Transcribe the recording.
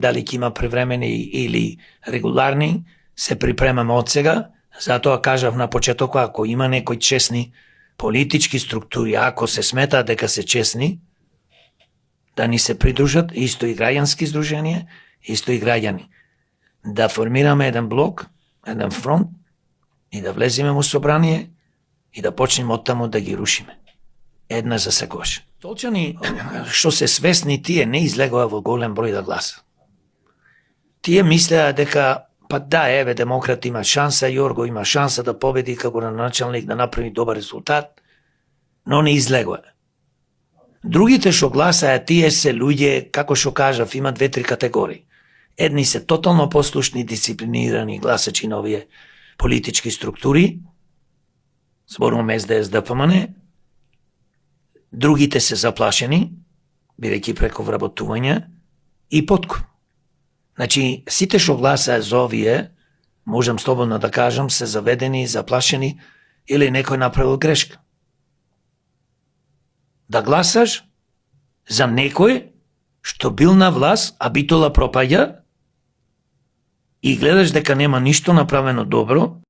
Дали ќе има превремени или регуларни, се припремаме од сега, затоа кажав на почеток, ако има некои честни политички структури, ако се смета дека се честни, да ни се придружат, исто и граѓански здруженија, исто и граѓани. Да формираме еден блок, еден фронт и да влеземе во собрание и да почнеме оттаму да ги рушиме. Една за секогаш. Толчани, што се свесни, тие не излегоа во голем број да гласа. Тие мислеа дека, па да, еве, демократ има шанса, Јорго има шанса да победи како началник, да направи добар резултат, но не излегоа. Другите што гласаа, тие се луѓе, како што кажав, има 2-3 категории. Едни се тотално послушни, дисциплинирани гласачи на овие политички структури, зборувам СДС, ДПМН, другите се заплашени, бидејќи преку вработување, и подкуп. Значи, сите што гласаа за овие, можам слободно да кажам, се заведени, заплашени или некој направил грешка. Да гласаш за некој што бил на власт, а битола пропаѓа и гледаш дека нема ништо направено добро,